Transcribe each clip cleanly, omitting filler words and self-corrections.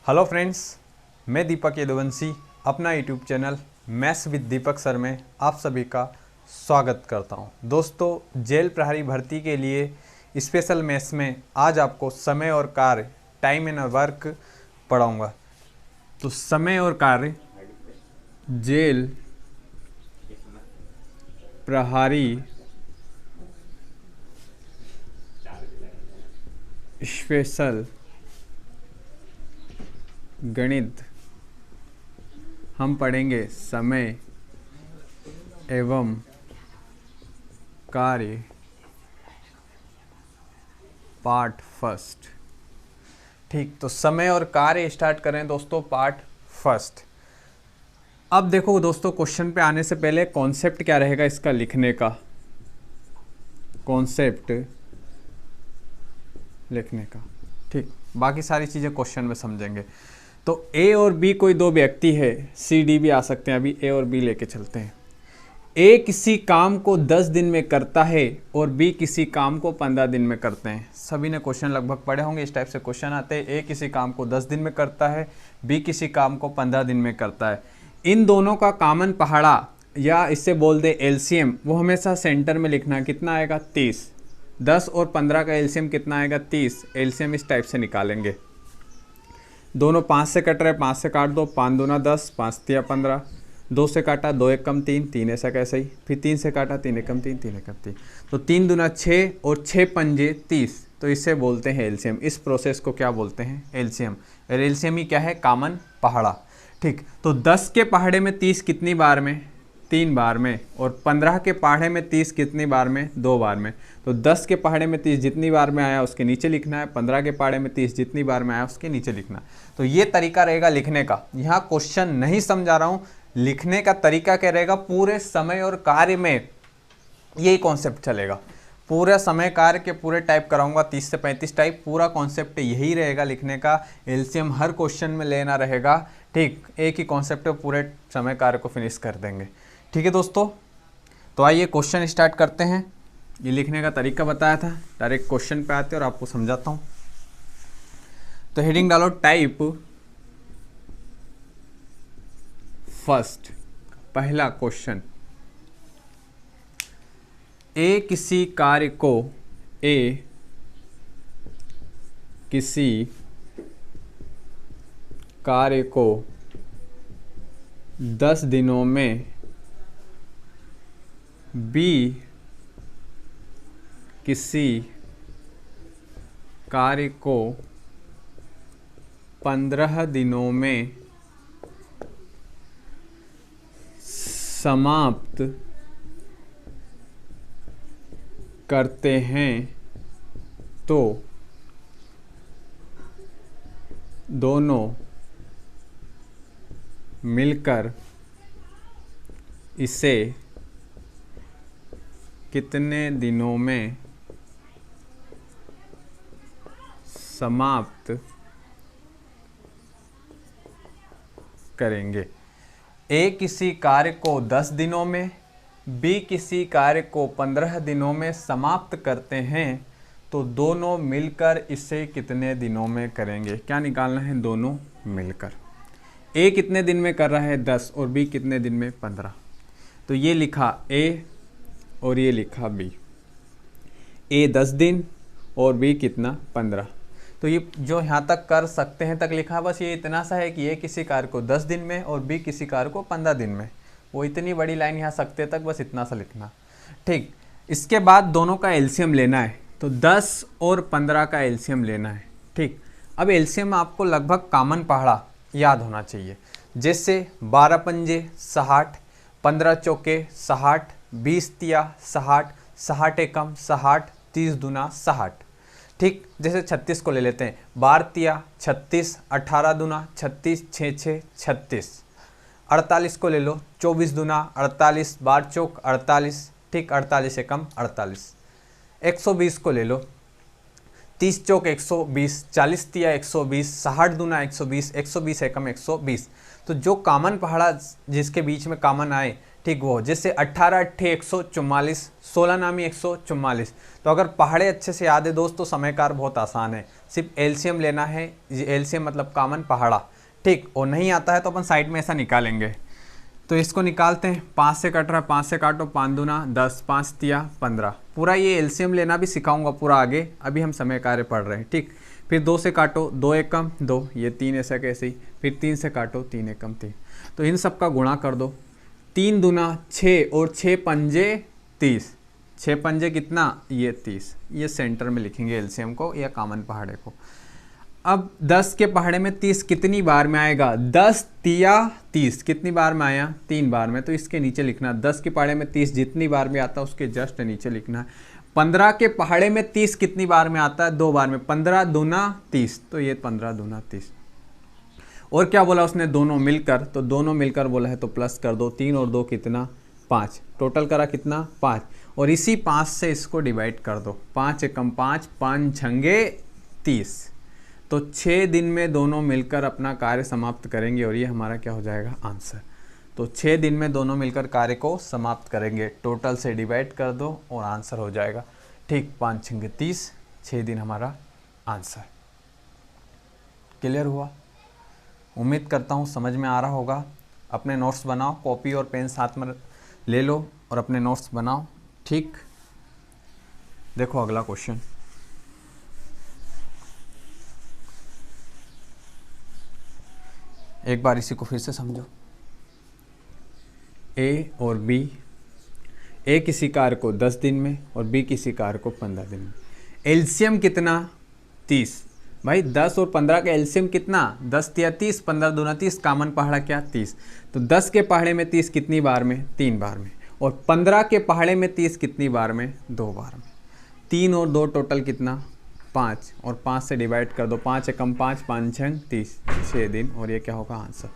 Hello friends, मैं दीपक यदुवंशी अपना YouTube channel maths with Deepak sir में आप सभी का स्वागत करता हूं। दोस्तों, जेल प्रहरी भर्ती के लिए स्पेशल मैथ्स में आज आपको समय और कार्य, टाइम एंड वर्क पढ़ाऊंगा। तो समय और कार्य जेल प्रहरी स्पेशल गणित हम पढ़ेंगे समय एवं कार्य पार्ट फर्स्ट। ठीक, तो समय और कार्य स्टार्ट करें दोस्तों, पार्ट फर्स्ट। अब देखो दोस्तों, क्वेश्चन पे आने से पहले कॉन्सेप्ट क्या रहेगा इसका लिखने का, कॉन्सेप्ट लिखने का। ठीक, बाकी सारी चीज़ें क्वेश्चन में समझेंगे। तो ए और बी कोई दो व्यक्ति है, सी डी भी आ सकते हैं। अभी ए और बी लेके चलते हैं। ए किसी काम को 10 दिन में करता है और बी किसी काम को 15 दिन में करते हैं। सभी ने क्वेश्चन लगभग पढ़े होंगे, इस टाइप से क्वेश्चन आते हैं। ए किसी काम को 10 दिन में करता है, बी किसी काम को 15 दिन में करता है। इन दोनों का कॉमन पहाड़ा या इससे बोल दे एलसीएम, वो हमेशा सेंटर में लिखना है। कितना आएगा? 30। 10 और 15 का एलसीएम कितना आएगा? 30। एलसीएम इस टाइप से निकालेंगे। दोनों 5 से कट रहे, 5 से काट दो, 5 दूना 10, 5 तिया 15। 2 से काटा, 2 एक कम 3, 3 ऐसा कैसे ही। फिर 3 से काटा, 3 एक कम 3, 3 एक कम 3। तो 3 दूना 6 और 6 पंजे 30। तो इसे बोलते हैं एलसीएम। इस प्रोसेस को क्या बोलते हैं? एलसीएम। और एलसीएम ही क्या है? कॉमन पहाड़ा। ठीक, तो 10 के पहाड़े में 30 कितनी बार में? 3 बार में। और 15 के पहाड़े में 30 कितनी बार में? 2 बार में। तो 10 के पहाड़े में 30 जितनी बार में आया उसके नीचे लिखना है, 15 के पहाड़े में 30 जितनी बार में आया उसके नीचे लिखना। तो ये तरीका रहेगा लिखने का। यहाँ क्वेश्चन नहीं समझा रहा हूँ, लिखने का तरीका क्या रहेगा? पूरे समय और कार्य में यही कॉन्सेप्ट चलेगा। पूरा समय कार्य के पूरे टाइप कराऊंगा, 30 से 35 टाइप। पूरा कॉन्सेप्ट यही रहेगा लिखने का। एलसीएम हर क्वेश्चन में लेना रहेगा। ठीक, एक ही कॉन्सेप्ट है, पूरे समय कार्य को फिनिश कर देंगे। ठीक है दोस्तों, तो आइए क्वेश्चन स्टार्ट करते हैं। ये लिखने का तरीका बताया था, डायरेक्ट क्वेश्चन पे आते हैं और आपको समझाता हूँ। तो हेडिंग डालो टाइप फर्स्ट। पहला क्वेश्चन, ए किसी कार्य को 10 दिनों में, बी किसी कार्य को 15 दिनों में समाप्त करते हैं, तो दोनों मिलकर इसे कितने दिनों में समाप्त करेंगे। ए किसी कार्य को 10 दिनों में, बी किसी कार्य को 15 दिनों में समाप्त करते हैं, तो दोनों मिलकर इसे कितने दिनों में करेंगे। क्या निकालना है? दोनों मिलकर। ए कितने दिन में कर रहा है? 10। और बी कितने दिन में? 15। तो ये लिखा ए और ये लिखा बी। ए 10 दिन और बी कितना? 15। तो ये जो यहाँ तक कर सकते हैं तक लिखा, बस ये इतना सा है कि ए किसी कार्य को 10 दिन में और बी किसी कार्य को 15 दिन में। वो इतनी बड़ी लाइन यहाँ सकते तक बस इतना सा लिखना। ठीक, इसके बाद दोनों का एलसीएम लेना है। तो 10 और 15 का एलसीएम लेना है। ठीक, अब एलसीएम आपको लगभग कॉमन पहाड़ा याद होना चाहिए। जैसे 12 पंजे 60, 15 चौके 60, 20 तिया 60, 60 एकम 60, 30 दूना 60। ठीक, जैसे 36 को ले लेते हैं। 12 तिया 36, 18 दूना 36, 6 6 36। 48 को ले लो, 24 दूना 48, 12 चौक 48। ठीक, 48 एकम 48। 120 को ले लो, 30 चौक 120, 40 तिया 120, 60 दूना 120, 120 एकम 120। तो जो कॉमन पहाड़ा जिसके बीच में कॉमन आए, ठीक वो जैसे 18 अट्ठे 144, 16 नामी 144। तो अगर पहाड़े अच्छे से याद है दोस्त तो समीकार बहुत आसान है, सिर्फ एलसीएम लेना है। एलसीएम मतलब कॉमन पहाड़ा, ठीक। और नहीं आता है तो अपन साइड में ऐसा निकालेंगे। तो इसको निकालते हैं, 5 से कट रहा है, 5 से काटो, 5 दूना 10, 5 तिया 15। पूरा ये एलसीएम लेना भी सिखाऊंगा पूरा आगे, अभी हम समय कार्य पढ़ रहे हैं, ठीक। फिर 2 से काटो, 2 एकम 2, ये 3 ऐसा कैसे ही। फिर 3 से काटो, 3 एकम 3। तो इन सब का गुणा कर दो, 3 दूना 6 और 6 पंजे 30। 6 पंजे कितना, ये 30। ये सेंटर में लिखेंगे एलसीएम को या कॉमन पहाड़े को। अब 10 के पहाड़े में 30 कितनी बार में आएगा, 10 तिया 30 कितनी बार में आया, 3 बार में। तो इसके नीचे लिखना 10 के पहाड़े में 30 जितनी बार में आता है उसके जस्ट नीचे लिखना है। 15 के पहाड़े में 30 कितनी बार में आता है, 2 बार में। 15 दूना 30, तो ये 15 दूना 30। और क्या बोला उसने, दोनों मिलकर, तो दोनों मिलकर बोला है तो प्लस कर दो। 3 और 2 कितना, 5। टोटल करा कितना, 5। और इसी 5 से इसको डिवाइड कर दो, 5 एकम 5, 5 छंगे 30। तो 6 दिन में दोनों मिलकर अपना कार्य समाप्त करेंगे और ये हमारा क्या हो जाएगा, आंसर। तो 6 दिन में दोनों मिलकर कार्य को समाप्त करेंगे, टोटल से डिवाइड कर दो और आंसर हो जाएगा, ठीक। 5 छंगे 30, 6 दिन हमारा आंसर। क्लियर हुआ? उम्मीद करता हूँ समझ में आ रहा होगा। अपने नोट्स बनाओ, कॉपी और पेन साथ में ले लो और अपने नोट्स बनाओ, ठीक। देखो अगला क्वेश्चन, एक बार इसी को फिर से समझो। ए और बी, ए किसी कार्य को 10 दिन में और बी किसी कार्य को 15 दिन में। एलसीएम कितना, 30। भाई 10 और 15 का एलसीएम कितना, 10 तिया 30, 15 दूना 30, कॉमन पहाड़ा क्या, 30। तो 10 के पहाड़े में 30 कितनी बार में, 3 बार में। और 15 के पहाड़े में 30 कितनी बार में, 2 बार में। 3 और 2 टोटल कितना, 5। और 5 से डिवाइड कर दो, 5 एकम 5, 5 छंग 30, 6 दिन। और ये क्या होगा, आंसर।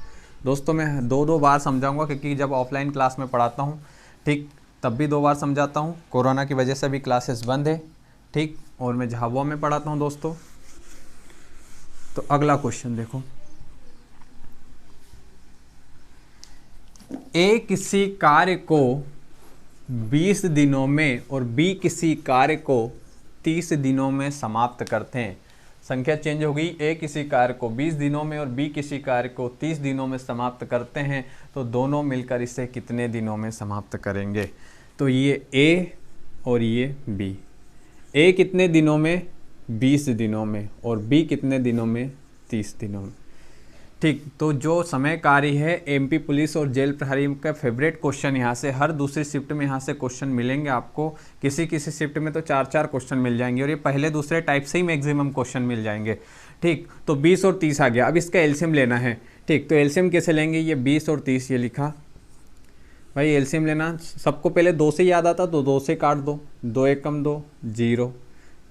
दोस्तों मैं 2 बार समझाऊंगा क्योंकि जब ऑफलाइन क्लास में पढ़ाता हूँ, ठीक, तब भी 2 बार समझाता हूँ। कोरोना की वजह से भी क्लासेस बंद है, ठीक। और मैं झाबुआ में पढ़ाता हूँ दोस्तों। तो अगला क्वेश्चन देखो, ए किसी कार्य को 20 दिनों में और बी किसी कार्य को 30 दिनों में समाप्त करते हैं। संख्या चेंज हो गई, ए किसी कार्य को 20 दिनों में और बी किसी कार्य को 30 दिनों में समाप्त करते हैं। तो दोनों मिलकर इसे कितने दिनों में समाप्त करेंगे। तो ये ए और ये बी। ए कितने दिनों में, 20 दिनों में, और बी कितने दिनों में, 30 दिनों में, ठीक। तो जो समय कार्य है, एमपी पुलिस और जेल प्रहरी का फेवरेट क्वेश्चन, यहाँ से हर दूसरी शिफ्ट में यहाँ से क्वेश्चन मिलेंगे आपको। किसी किसी शिफ्ट में तो 4-4 क्वेश्चन मिल जाएंगे और ये पहले दूसरे टाइप से ही मैक्सिमम क्वेश्चन मिल जाएंगे, ठीक। तो 20 और 30 आ गया, अब इसका एलसीएम लेना है, ठीक। तो एलसीएम कैसे लेंगे, ये 20 और 30 ये लिखा। भाई एलसीएम लेना सबको पहले 2 से याद आता तो 2 से काट दो, 2 एकम 2 0,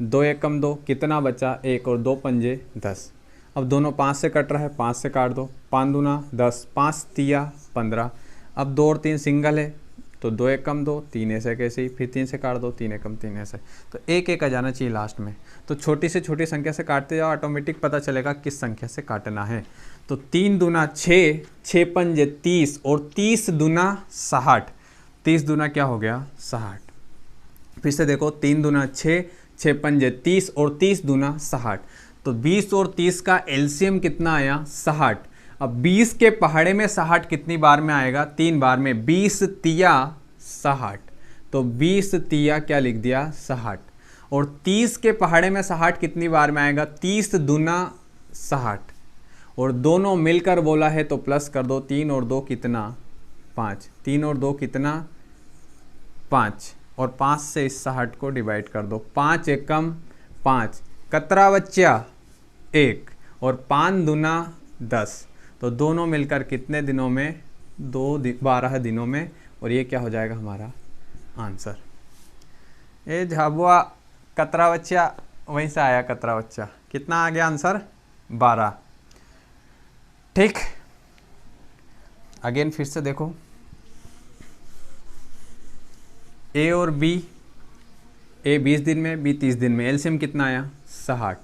2 एकम 2 कितना बचा, 1 और 2 पंजे 10। अब दोनों 5 से कट रहा है, 5 से काट दो, 5 दूना 10, 5 तिया 15। अब 2 और 3 सिंगल है तो 2 एकम 2, 3 ऐसे कैसे ही। फिर 3 से काट दो, 3 एकम 3 ऐसे। तो 1 आ जाना चाहिए लास्ट में। तो छोटी से छोटी संख्या से काटते जाओ, ऑटोमेटिक पता चलेगा किस संख्या से काटना है। तो 3 दूना 6, 6 पंजे 30 और 30 दूना 60। 30 दूना क्या हो गया, 60। फिर से देखो, 3 दूना 6, 6 पंजे 30 और 30 दूना 60। तो 20 और 30 का एलसीएम कितना आया, 60। अब 20 के पहाड़े में 60 कितनी बार में आएगा, 3 बार में। 20 तिया 60, तो 20 तिया क्या लिख दिया, 60। और 30 के पहाड़े में 60 कितनी बार में आएगा, 30 दूना 60। और दोनों मिलकर बोला है तो प्लस कर दो, 3 और 2 कितना, 5। 3 और 2 कितना, 5। और 5 से इस 60 को डिवाइड कर दो, 5 एकम 5, कतरा बच्चा 1 और 5 दूना 10। तो दोनों मिलकर कितने दिनों में, 12 दिनों में। और ये क्या हो जाएगा हमारा आंसर। ये झाबुआ कतरा बच्चा वहीं से आया, कतरा बच्चा कितना आ गया आंसर, 12, ठीक। अगेन फिर से देखो, ए और बी, ए 20 दिन में, बी 30 दिन में। एलसीएम कितना आया, 60।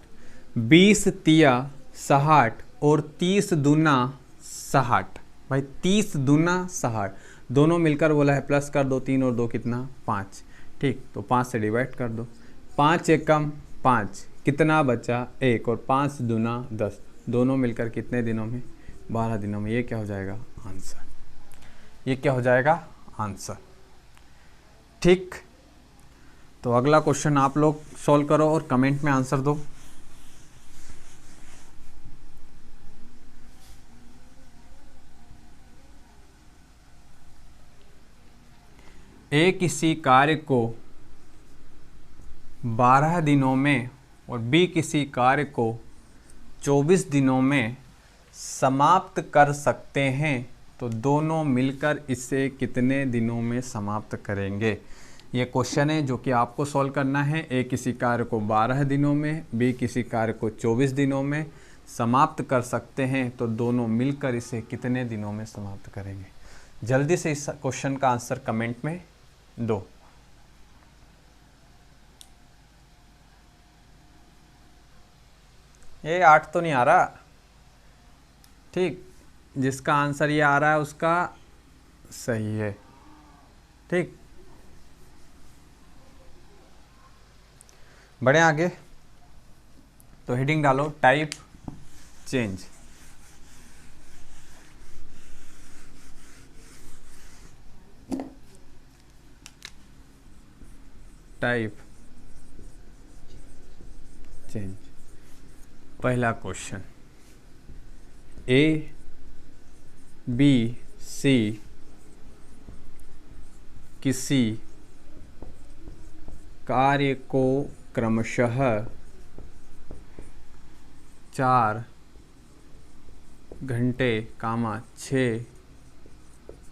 20 तिया 60 और 30 दूना 60। भाई 30 दूना 60, दोनों मिलकर बोला है प्लस कर दो, 3 और 2 कितना 5, ठीक। तो 5 से डिवाइड कर दो, 5 एकम 5 कितना बचा 1 और 5 दूना 10, दोनों मिलकर कितने दिनों में 12 दिनों में। ये क्या हो जाएगा आंसर, ये क्या हो जाएगा आंसर, ठीक। तो अगला क्वेश्चन आप लोग सॉल्व करो और कमेंट में आंसर दो। ए किसी कार्य को 12 दिनों में और बी किसी कार्य को 24 दिनों में समाप्त कर सकते हैं, तो दोनों मिलकर इसे कितने दिनों में समाप्त करेंगे। ये क्वेश्चन है जो कि आपको सॉल्व करना है। ए किसी कार्य को 12 दिनों में, बी किसी कार्य को 24 दिनों में समाप्त कर सकते हैं, तो दोनों मिलकर इसे कितने दिनों में समाप्त करेंगे। जल्दी से इस क्वेश्चन का आंसर कमेंट में दो। ये 8 तो नहीं आ रहा, ठीक। जिसका आंसर ये आ रहा है उसका सही है, ठीक। बढ़े आगे, तो हेडिंग डालो टाइप चेंज। Type change. पहला क्वेश्चन, ए बी सी किसी कार्य को क्रमशः 4 घंटे, 6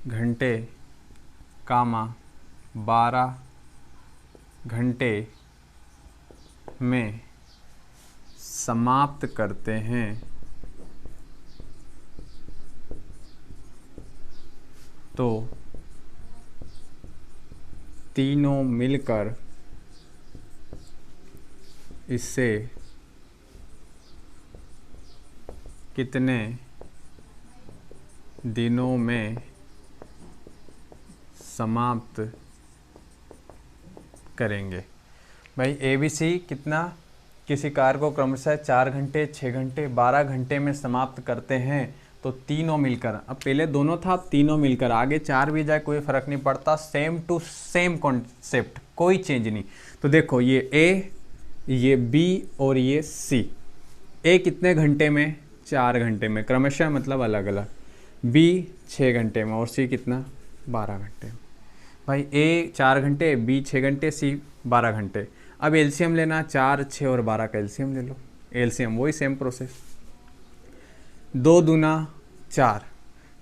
घंटे, 12 घंटे में समाप्त करते हैं, तो तीनों मिलकर इससे कितने दिनों में समाप्त करेंगे। भाई ए बी सी कितना किसी कार्य को क्रमशः 4 घंटे, 6 घंटे, 12 घंटे में समाप्त करते हैं, तो तीनों मिलकर, अब पहले दोनों था, अब तीनों मिलकर, आगे 4 भी जाए कोई फर्क नहीं पड़ता, सेम टू सेम कॉन्सेप्ट, कोई चेंज नहीं। तो देखो ये ए, ये बी और ये सी। ए कितने घंटे में 4 घंटे में, क्रमशः मतलब अलग अलग, बी 6 घंटे में और सी कितना 12 घंटे में। भाई ए 4 घंटे, बी 6 घंटे, सी 12 घंटे। अब एलसीएम लेना, 4, 6 और 12 का एलसीएम ले लो। एलसीएम वही सेम प्रोसेस, 2 दूना 4,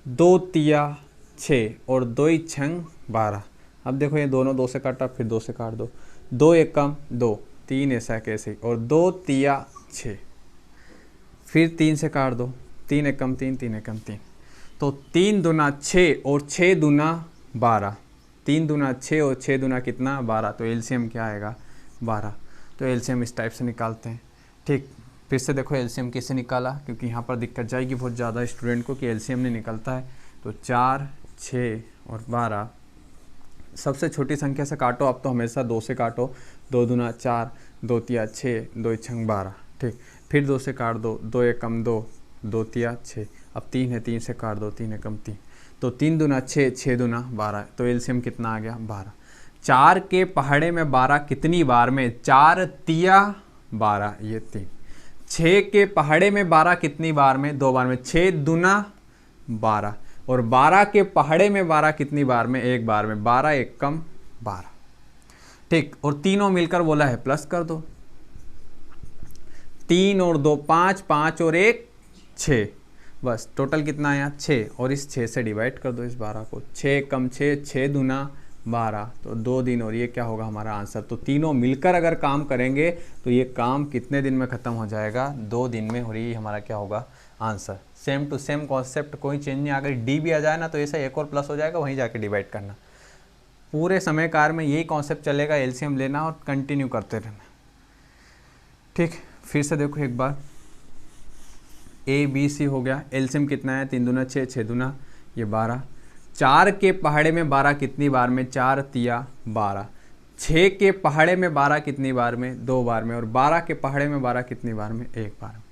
2 तिया 6 और 2 छंग 12। अब देखो ये दोनों 2 से काटा, फिर 2 से काट दो, 2 एकम 2, 3 ऐसा कैसे, और 2 तिया 6, फिर 3 से काट दो, 3 एकम 3, 3 एकम 3, तो 3 दूना 6 और 6 दूना 12, 3 दूना 6 और 6 दूना कितना 12, तो एलसीएम क्या आएगा 12। तो एलसीएम इस टाइप से निकालते हैं, ठीक। फिर से देखो एलसीएम कैसे निकाला, क्योंकि यहाँ पर दिक्कत जाएगी बहुत ज़्यादा स्टूडेंट को कि एलसीएम नहीं निकलता है। तो 4, 6 और 12 सबसे छोटी संख्या से काटो, अब तो हमेशा 2 से काटो, 2 दूना 4, 2 तिया 6, 2 छंग 12, ठीक। फिर 2 से काट दो, 2 एकम 2, 2 तिया 6, अब 3 है, 3 से काट दो, 3 एकम 3, तो 3 दूना 6, 6 दूना 12, तो एलसीएम कितना आ गया 12। 4 के पहाड़े में 12 कितनी बार में, 4 तिया 12, ये 3। 6 के पहाड़े में 12 कितनी बार में, 2 बार में, 6 दूना 12, और 12 के पहाड़े में 12 कितनी बार में, 1 बार में, 12 एकम 12, ठीक। और तीनों मिलकर बोला है प्लस कर दो, 3 और 2 5, 5 और 1 6, बस टोटल कितना आया 6, और इस 6 से डिवाइड कर दो इस 12 को, 6 कम 6, 6 दूना 12, तो 2 दिन, और ये क्या होगा हमारा आंसर। तो तीनों मिलकर अगर काम करेंगे तो ये काम कितने दिन में ख़त्म हो जाएगा, 2 दिन में, और ये हमारा क्या होगा answer. Same to same concept, कोई चेंज नहीं। अगर डी भी आ जाए ना तो ऐसा एक और प्लस हो जाएगा, वहीं जाके डिवाइड करना। पूरे समय कार में यही कॉन्सेप्ट चलेगा, एलसीएम लेना और कंटिन्यू करते रहना, ठीक। फिर से देखो एक बार, ए बी सी हो गया, एलसीएम कितना है, 3 दूना 6, 6 दूना ये 12, 4 के पहाड़े में 12 कितनी बार में, 4 तिया 12। 6 के पहाड़े में 12 कितनी बार में, 2 बार में। और 12 के पहाड़े में 12 कितनी बार में, 1 बार में।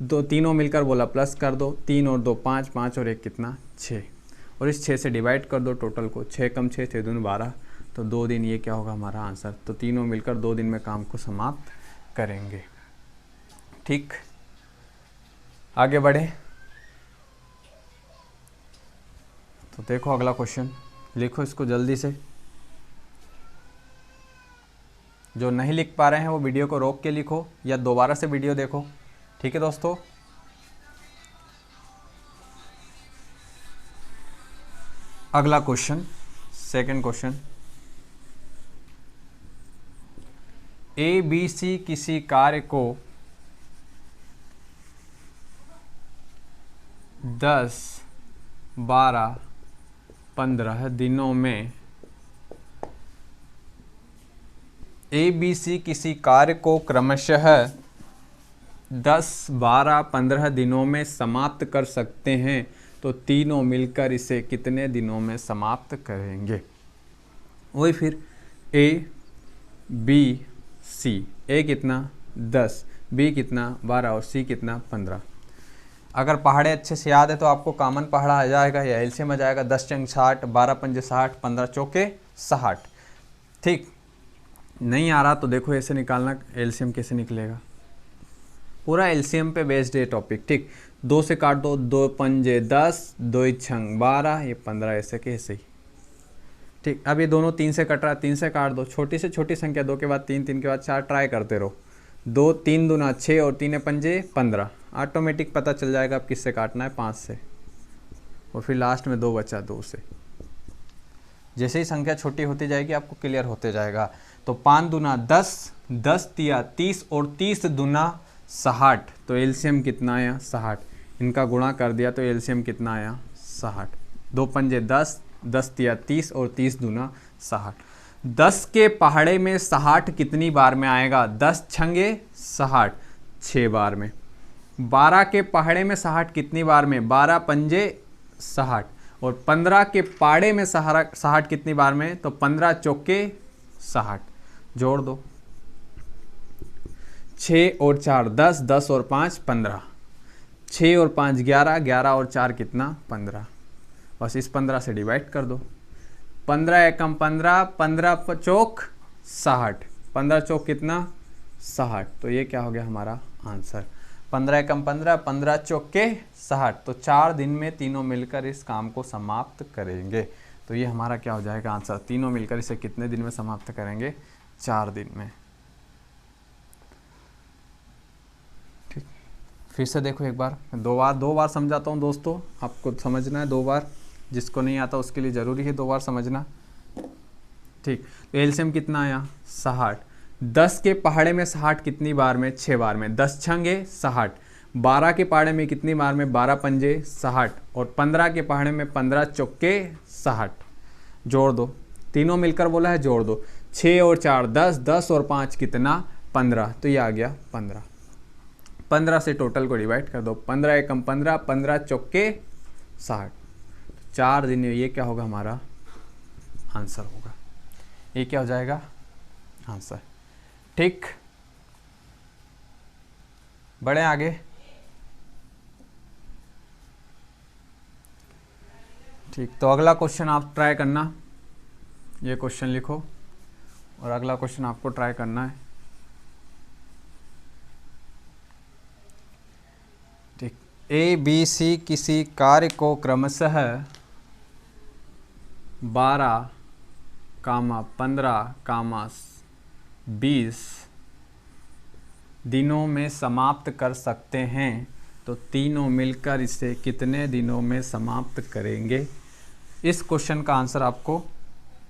दो तीनों मिलकर बोला प्लस कर दो, 3 और 2 5, 5 और 1 कितना 6, और इस 6 से डिवाइड कर दो टोटल को, 6 कम 6 6 दूनी 12, तो 2 दिन ये क्या होगा हमारा आंसर। तो तीनों मिलकर 2 दिन में काम को समाप्त करेंगे। ठीक, आगे बढ़े तो देखो अगला क्वेश्चन, लिखो इसको जल्दी से। जो नहीं लिख पा रहे हैं वो वीडियो को रोक के लिखो या दोबारा से वीडियो देखो। ठीक है दोस्तों, अगला question, second question. A B C किसी कार्य को 10, 12, 15 दिनों में, ए बी सी किसी कार्य को क्रमशः 10, 12, 15 दिनों में समाप्त कर सकते हैं, तो तीनों मिलकर इसे कितने दिनों में समाप्त करेंगे। वही फिर ए बी सी, ए कितना 10, बी कितना 12 और सी कितना 15। अगर पहाड़े अच्छे से याद है तो आपको कॉमन पहाड़ा आ जाएगा या एलसीएम आ जाएगा। 10 चंग 60, 12 पंजे 60, 15 चौके 60। ठीक, नहीं आ रहा तो देखो ऐसे निकालना, एलसीएम कैसे निकलेगा। पूरा एलसीएम पे बेस्ड है टॉपिक। ठीक, 2 से काट दो, 2 पंजे 10, 2 छंग 12, ये 15, ऐसे के ऐसे ही। ठीक, अब ये दोनों 3 से कट रहा है, 3 से काट दो। छोटी से छोटी संख्या 2 के बाद 3, 3 के बाद 4, ट्राई करते रहो। 2 3 दूना 6 और 3 पंजे 15, ऑटोमेटिक पता चल जाएगा अब किससे काटना है, 5 से। और फिर लास्ट में 2 बचा, 2 से। जैसे ही संख्या छोटी होती जाएगी आपको क्लियर होते जाएगा। तो 5 दूना 10, 10 तिया 30 और 30 दूना 60, तो एलसीएम कितना आया 60। इनका गुणा कर दिया तो एलसीएम कितना आया 60। 2 पंजे 10, 10 तिया 30 और 30 दूना 60। 10 के पहाड़े में 60 कितनी बार में आएगा, 10 छंगे 60, 6 बार में। 12 के पहाड़े में 60 कितनी बार में, 12 पंजे 60। और 15 के पाड़े में 60 कितनी बार में, तो 15 चौके 60। जोड़ दो, 6 और 4 10, 10 और 5 15, 6 और 5 11, 11 और 4 कितना 15। बस इस 15 से डिवाइड कर दो। 15 एकम 15, 15 चौक 60, 15 चौक कितना 60। तो ये क्या हो गया हमारा आंसर। 15 एकम 15, 15 चौक के 60। तो 4 दिन में तीनों मिलकर इस काम को समाप्त करेंगे। तो ये हमारा क्या हो जाएगा आंसर। तीनों मिलकर इसे कितने दिन में समाप्त करेंगे, 4 दिन में। ठीक, फिर से देखो एक बार, दो बार समझाता हूँ दोस्तों, आपको समझना है 2 बार। जिसको नहीं आता उसके लिए ज़रूरी है 2 बार समझना। ठीक, तो एलसीएम कितना आया 60। 10 के पहाड़े में 60 कितनी बार में, 6 बार में। 10 छंगे 60। 12 के पहाड़े में कितनी बार में, 12 पंजे 60। और 15 के पहाड़े में 15 चौके 60। जोड़ दो, तीनों मिलकर बोला है जोड़ दो। 6 और 4 10, 10 और 5 कितना 15, तो ये आ गया 15। 15 से टोटल को डिवाइड कर दो। 15 एकम 15, 15 चौके 60। 4 दिन में ये क्या होगा हमारा आंसर होगा। ये क्या हो जाएगा आंसर। ठीक, बढ़े आगे। ठीक, तो अगला क्वेश्चन आप ट्राई करना, ये क्वेश्चन लिखो और अगला क्वेश्चन आपको ट्राई करना है। ठीक, ए बी सी किसी कार्य को क्रमशः 12, 15, 20 दिनों में समाप्त कर सकते हैं, तो तीनों मिलकर इसे कितने दिनों में समाप्त करेंगे। इस क्वेश्चन का आंसर आपको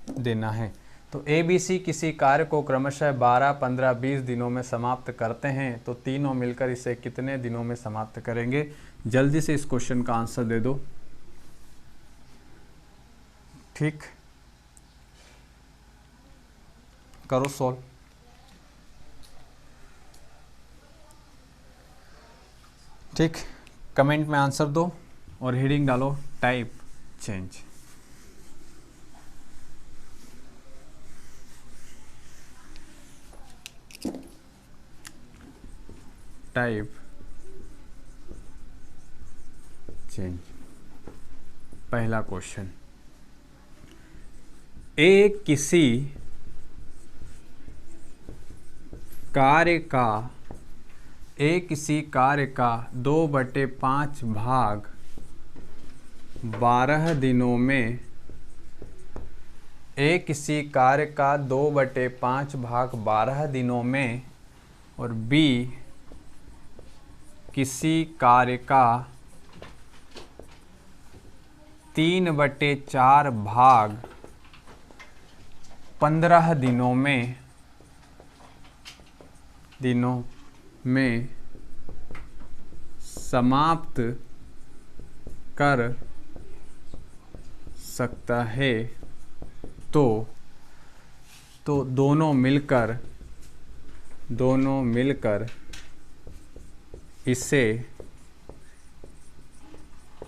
देना है। तो ए बी सी किसी कार्य को क्रमशः 12, 15, 20 दिनों में समाप्त करते हैं, तो तीनों मिलकर इसे कितने दिनों में समाप्त करेंगे। जल्दी से इस क्वेश्चन का आंसर दे दो। ठीक, करो सॉल्व। ठीक, कमेंट में आंसर दो और हेडिंग डालो टाइप चेंज। Type change. पहला क्वेश्चन, ए किसी कार्य का 2/5 भाग 12 दिनों में, ए किसी कार्य का 2/5 भाग 12 दिनों में और बी किसी कार्य का 3/4 भाग 15 दिनों में समाप्त कर सकता है, तो दोनों मिलकर इसे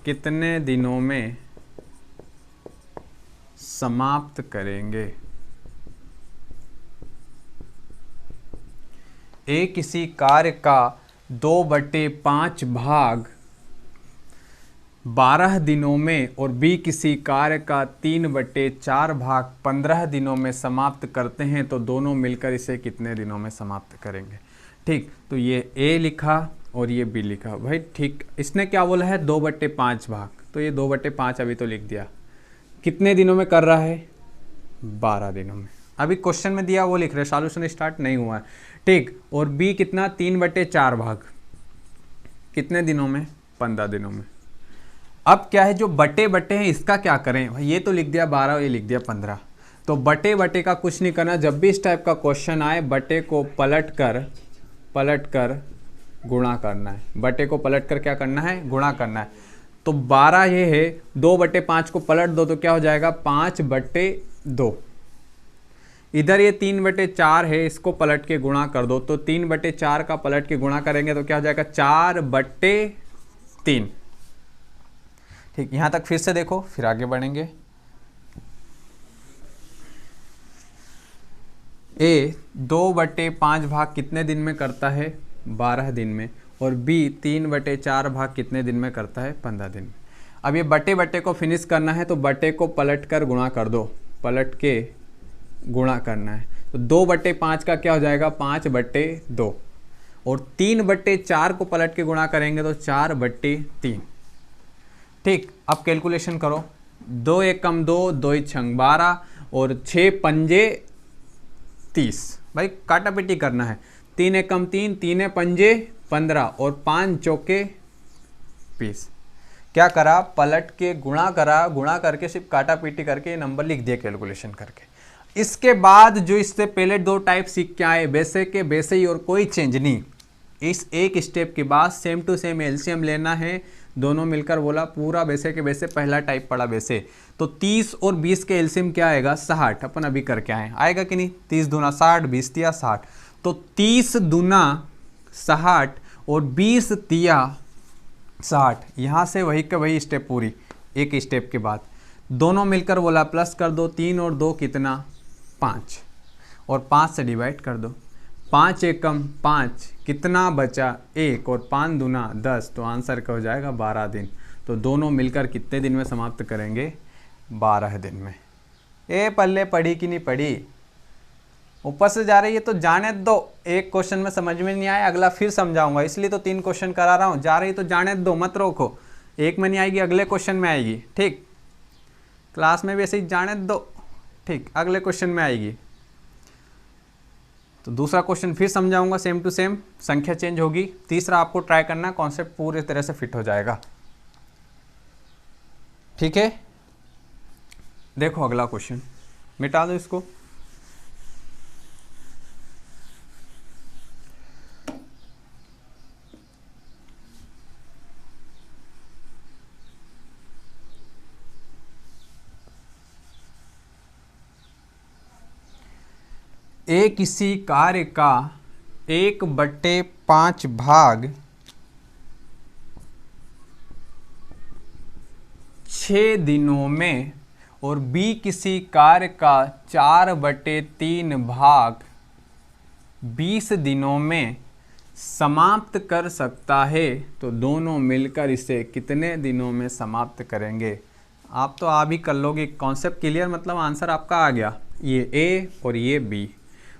कितने दिनों में समाप्त करेंगे। ए किसी कार्य का 2/5 भाग 12 दिनों में और बी किसी कार्य का 3/4 भाग 15 दिनों में समाप्त करते हैं, तो दोनों मिलकर इसे कितने दिनों में समाप्त करेंगे। ठीक, तो ये ए लिखा और ये बी लिखा भाई। ठीक, इसने क्या बोला है 2/5 भाग, तो ये 2/5 अभी तो लिख दिया। कितने दिनों में कर रहा है 12 दिनों में। अभी क्वेश्चन में दिया वो लिख रहे, सॉल्यूशन स्टार्ट नहीं हुआ है। ठीक, और बी कितना 3/4 भाग कितने दिनों में 15 दिनों में। अब क्या है जो बटे हैं इसका क्या करें भाई, ये तो लिख दिया 12 और ये लिख दिया 15, तो बटे का कुछ नहीं करना। जब भी इस टाइप का क्वेश्चन आए बटे को पलट कर गुणा करना है। बटे को पलट कर क्या करना है, गुणा करना है। तो 12 ये है, 2/5 को पलट दो तो क्या हो जाएगा 5/2। इधर ये 3/4 है, इसको पलट के गुणा कर दो तो 3/4 का पलट के गुणा करेंगे तो क्या हो जाएगा 4/3। ठीक, यहां तक फिर से देखो, फिर आगे बढ़ेंगे। ए 2/5 भाग कितने दिन में करता है 12 दिन में, और बी 3/4 भाग कितने दिन में करता है 15 दिन में। अब ये बटे को फिनिश करना है तो बटे को पलट कर गुणा कर दो, पलट के गुणा करना है। तो 2/5 का क्या हो जाएगा 5/2 और 3/4 को पलट के गुणा करेंगे तो 4/3। ठीक, अब कैलकुलेशन करो। 2 एकम 2, 2 छंग 12 और 6 पंजे 30। भाई काटा पीटी करना है। 3 एकम 3, 3 पंजे 15 और 5 चौके 20। क्या करा, पलट के गुणा करा, गुणा करके सिर्फ काटा पीटी करके नंबर लिख दिए कैलकुलेशन करके। इसके बाद जो इससे पहले 2 टाइप सीख के आए, वैसे के वैसे ही और कोई चेंज नहीं। इस एक स्टेप के बाद सेम टू सेम एलसीएम लेना है, दोनों मिलकर बोला पूरा वैसे के वैसे पहला टाइप पड़ा वैसे। तो 30 और 20 के एलसीएम क्या आएगा 60। अपन अभी करके आए, आएगा कि नहीं। 30 दूना 60, 20 तिया 60, तो 30 दूना 60 और 20 तिया 60। यहाँ से वही का वही स्टेप पूरी, एक स्टेप के बाद दोनों मिलकर बोला प्लस कर दो। 3 और 2 कितना 5 और 5 से डिवाइड कर दो। 5 एकम 5 कितना बचा 1 और 5 दूना 10, तो आंसर क्या हो जाएगा 12 दिन। तो दोनों मिलकर कितने दिन में समाप्त करेंगे 12 दिन में। ए पल्ले पढ़ी कि नहीं पढ़ी, ऊपर से जा रही है तो जाने दो। एक क्वेश्चन में समझ में नहीं आया अगला फिर समझाऊंगा, इसलिए तो 3 क्वेश्चन करा रहा हूँ। जा रही तो जाने दो, मत रोको। एक में नहीं आएगी अगले क्वेश्चन में आएगी। ठीक, क्लास में भी ऐसे ही जाने दो। ठीक, अगले क्वेश्चन में आएगी। तो दूसरा क्वेश्चन फिर समझाऊंगा, सेम टू सेम संख्या चेंज होगी। तीसरा आपको ट्राई करना, कॉन्सेप्ट पूरी तरह से फिट हो जाएगा। ठीक है, देखो अगला क्वेश्चन, मिटा दो इसको। ए किसी कार्य का 1/5 भाग 6 दिनों में और बी किसी कार्य का 4/3 भाग 20 दिनों में समाप्त कर सकता है, तो दोनों मिलकर इसे कितने दिनों में समाप्त करेंगे। आप तो आ भी कर लोगे, कॉन्सेप्ट क्लियर, मतलब आंसर आपका आ गया। ये ए और ये बी।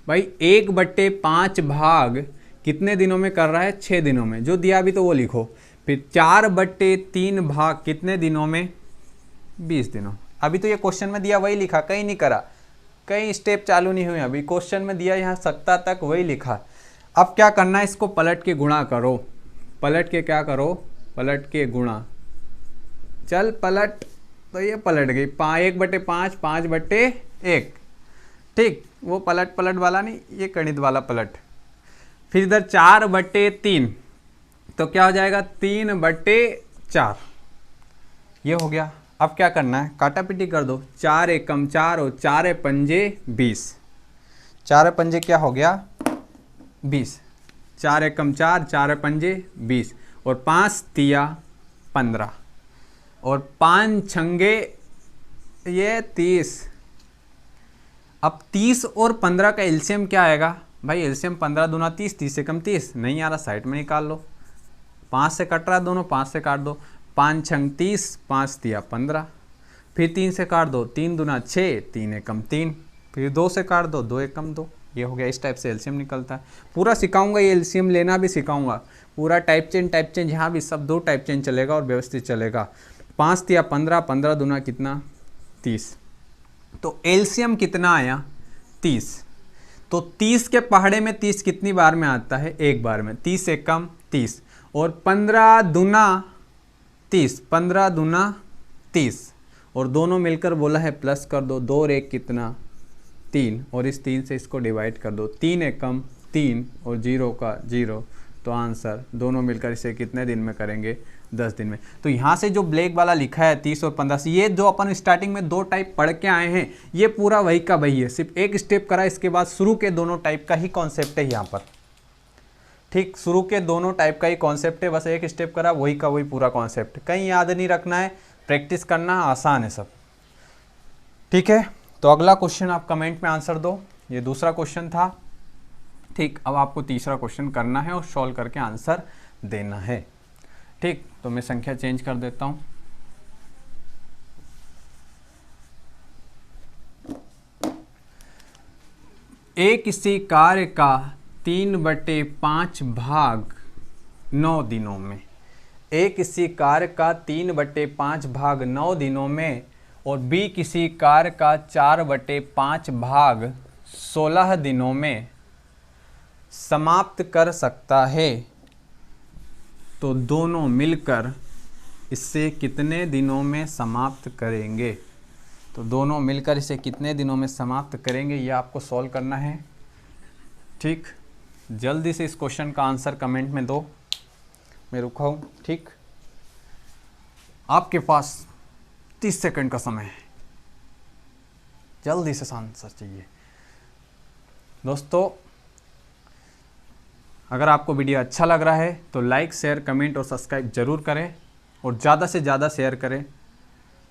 भाई 1/5 भाग कितने दिनों में कर रहा है, 6 दिनों में, जो दिया अभी तो वो लिखो। फिर 4/3 भाग कितने दिनों में, 20 दिनों। अभी तो ये क्वेश्चन में दिया वही लिखा, कहीं नहीं करा, कई स्टेप चालू नहीं हुए, अभी क्वेश्चन में दिया यहाँ सकता तक वही लिखा। अब क्या करना है, इसको पलट के गुणा करो, पलट के क्या करो, पलट के गुणा, चल पलट, तो ये पलट गई 1/5, 5/1, ठीक, वो पलट पलट वाला नहीं, ये गणित वाला पलट। फिर इधर 4/3, तो क्या हो जाएगा 3/4, ये हो गया। अब क्या करना है, काटा पीटी कर दो, 4 एकम 4 और 4 पंजे 20, 4 पंजे क्या हो गया 20, 4 एकम 4, 4 पंजे 20 और 5 तिया 15 और 5 छंगे ये 30। अब 30 और 15 का एलसीएम क्या आएगा भाई, एलसीएम 15 दूना 30, 30 से कम 30 नहीं आ रहा, साइड में निकाल लो, 5 से कट रहा है दोनों, 5 से काट दो, 5 छंग 30, 5 तिया 15, फिर 3 से काट दो, 3 दूना 6, 3 एकम 3, फिर 2 से काट दो, 2 एकम 2, ये हो गया। इस टाइप से एलसीएम निकलता है। पूरा सिखाऊंगा, ये एलसीएम लेना भी सिखाऊंगा, पूरा टाइप चेन यहाँ भी सब 2 टाइप चेन चलेगा और व्यवस्थित चलेगा। 5 तिया 15, 15 दूना कितना 30, तो एलसीएम कितना आया 30। तो 30 के पहाड़े में 30 कितनी बार में आता है, एक बार में, 30 एकम 30 और 15 दूना 30, 15 दूना 30 और दोनों मिलकर बोला है प्लस कर दो, 2 और 1 कितना 3 और इस 3 से इसको डिवाइड कर दो, 3 एकम 3 और 0 का 0, तो आंसर दोनों मिलकर इसे कितने दिन में करेंगे, 10 दिन में। तो यहाँ से जो ब्लैक वाला लिखा है 30 और 15 से, ये जो अपन स्टार्टिंग में 2 टाइप पढ़ के आए हैं, ये पूरा वही का वही है, सिर्फ एक स्टेप करा, इसके बाद शुरू के दोनों टाइप का ही कॉन्सेप्ट है यहाँ पर, ठीक, शुरू के दोनों टाइप का ही कॉन्सेप्ट है, बस एक स्टेप करा वही का वही पूरा कॉन्सेप्ट, कहीं याद नहीं रखना है, प्रैक्टिस करना आसान है सब, ठीक है। तो अगला क्वेश्चन आप कमेंट में आंसर दो, ये दूसरा क्वेश्चन था, ठीक। अब आपको तीसरा क्वेश्चन करना है और सॉल्व करके आंसर देना है, ठीक। तो मैं संख्या चेंज कर देता हूं, एक किसी कार्य का 3/5 भाग 9 दिनों में, ए किसी कार्य का 3/5 भाग 9 दिनों में और बी किसी कार्य का 4/5 भाग 16 दिनों में समाप्त कर सकता है, तो दोनों मिलकर इससे कितने दिनों में समाप्त करेंगे। तो दोनों मिलकर इसे कितने दिनों में समाप्त करेंगे, ये आपको सॉल्व करना है, ठीक। जल्दी से इस क्वेश्चन का आंसर कमेंट में दो, मैं रुका हूँ, ठीक। आपके पास 30 सेकंड का समय है, जल्दी से आंसर चाहिए दोस्तों। अगर आपको वीडियो अच्छा लग रहा है तो लाइक, शेयर, कमेंट और सब्सक्राइब जरूर करें और ज़्यादा से ज़्यादा शेयर करें,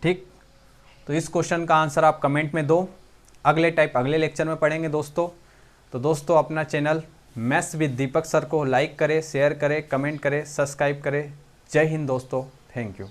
ठीक। तो इस क्वेश्चन का आंसर आप कमेंट में दो, अगले टाइप अगले लेक्चर में पढ़ेंगे दोस्तों। तो दोस्तों अपना channel maths with Deepak sir को लाइक करें, शेयर करें, कमेंट करें, सब्सक्राइब करें। जय हिंद दोस्तों, थैंक यू।